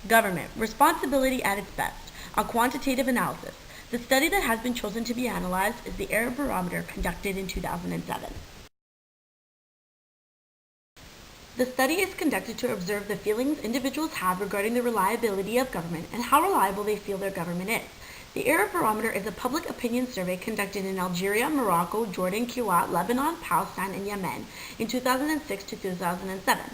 Government, responsibility at its best, a quantitative analysis. The study that has been chosen to be analyzed is the Error Barometer conducted in 2007. The study is conducted to observe the feelings individuals have regarding the reliability of government and how reliable they feel their government is. The Error Barometer is a public opinion survey conducted in Algeria, Morocco, Jordan, Kuwait, Lebanon, Palestine, and Yemen in 2006 to 2007.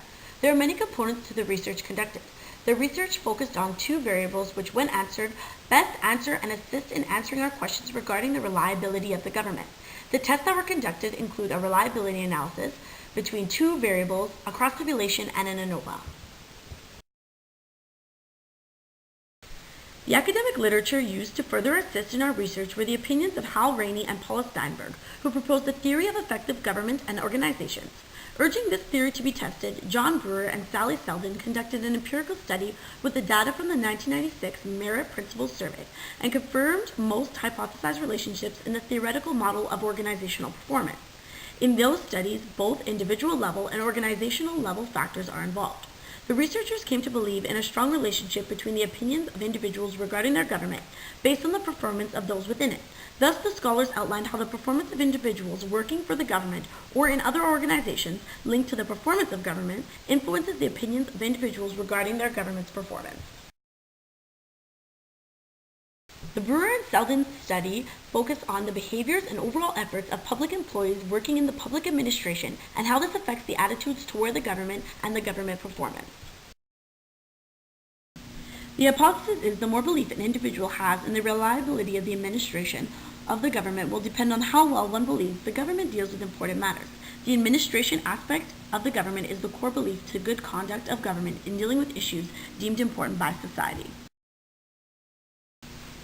There are many components to the research conducted. The research focused on two variables which, when answered, best answer and assist in answering our questions regarding the reliability of the government. The tests that were conducted include a reliability analysis between two variables, a cross-tabulation, and an ANOVA. The academic literature used to further assist in our research were the opinions of Hal Rainey and Paula Steinberg, who proposed the theory of effective government and organizations. Urging this theory to be tested, John Brewer and Sally Selden conducted an empirical study with the data from the 1996 Merit Principles Survey and confirmed most hypothesized relationships in the theoretical model of organizational performance. In those studies, both individual level and organizational level factors are involved. The researchers came to believe in a strong relationship between the opinions of individuals regarding their government based on the performance of those within it. Thus, the scholars outlined how the performance of individuals working for the government or in other organizations linked to the performance of government influences the opinions of individuals regarding their government's performance. The Brewer and Selden study focused on the behaviors and overall efforts of public employees working in the public administration and how this affects the attitudes toward the government and the government performance. The hypothesis is the more belief an individual has in the reliability of the administration of the government will depend on how well one believes the government deals with important matters. The administration aspect of the government is the core belief to good conduct of government in dealing with issues deemed important by society.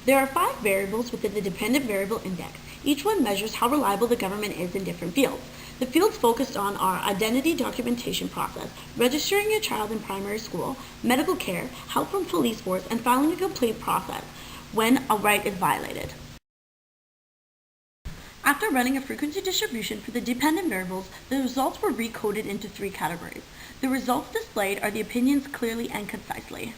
There are 5 variables within the dependent variable index. Each one measures how reliable the government is in different fields. The fields focused on are identity documentation process, registering your child in primary school, medical care, help from police force, and filing a complaint process when a right is violated. After running a frequency distribution for the dependent variables, the results were recoded into 3 categories. The results displayed are the opinions clearly and concisely.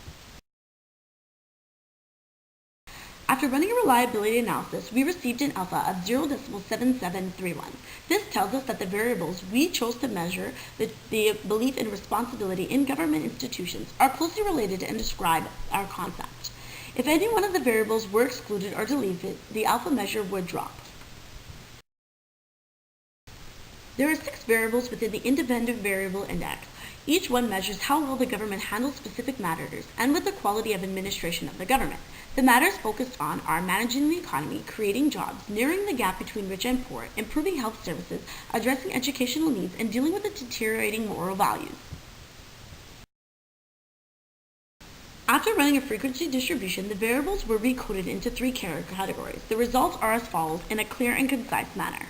After running a reliability analysis, we received an alpha of 0.7731. This tells us that the variables we chose to measure the belief in responsibility in government institutions are closely related and describe our concept. If any one of the variables were excluded or deleted, the alpha measure would drop. There are 6 variables within the independent variable index. Each one measures how well the government handles specific matters and with the quality of administration of the government. The matters focused on are managing the economy, creating jobs, narrowing the gap between rich and poor, improving health services, addressing educational needs, and dealing with the deteriorating moral values. After running a frequency distribution, the variables were recoded into 3 categories. The results are as follows in a clear and concise manner.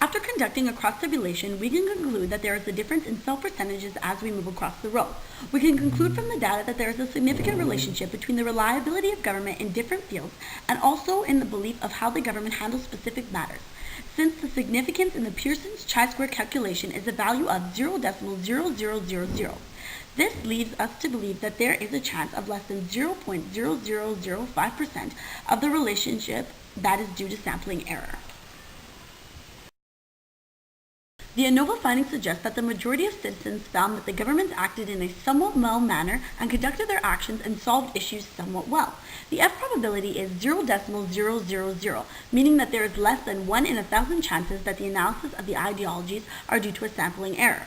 After conducting a cross-tabulation, we can conclude that there is a difference in cell percentages as we move across the row. We can conclude from the data that there is a significant relationship between the reliability of government in different fields and also in the belief of how the government handles specific matters. Since the significance in the Pearson's chi-square calculation is a value of 0.0000, this leads us to believe that there is a chance of less than 0.0005% of the relationship that is due to sampling error. The ANOVA findings suggest that the majority of citizens found that the government acted in a somewhat well manner and conducted their actions and solved issues somewhat well. The F probability is 0.000, meaning that there is less than 1 in 1,000 chances that the analysis of the ideologies are due to a sampling error.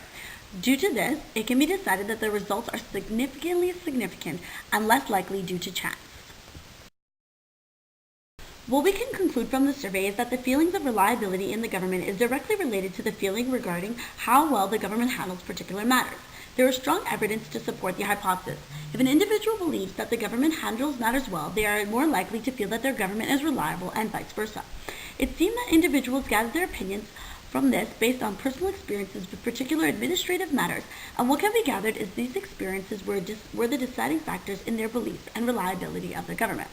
Due to this, it can be decided that the results are significantly significant and less likely due to chance. What we can conclude from the survey is that the feelings of reliability in the government is directly related to the feeling regarding how well the government handles particular matters. There is strong evidence to support the hypothesis. If an individual believes that the government handles matters well, they are more likely to feel that their government is reliable and vice versa. It seems that individuals gather their opinions from this based on personal experiences with particular administrative matters, and what can be gathered is these experiences were the deciding factors in their beliefs and reliability of the government.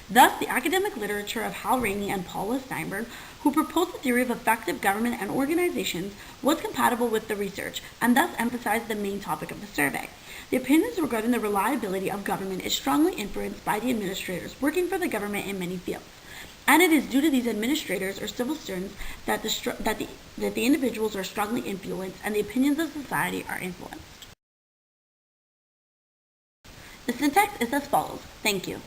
Thus, the academic literature of Hal Rainey and Paula Steinberg, who proposed the theory of effective government and organizations, was compatible with the research, and thus emphasized the main topic of the survey. The opinions regarding the reliability of government is strongly influenced by the administrators working for the government in many fields. And it is due to these administrators or civil servants that the individuals are strongly influenced and the opinions of society are influenced. The syntax is as follows. Thank you.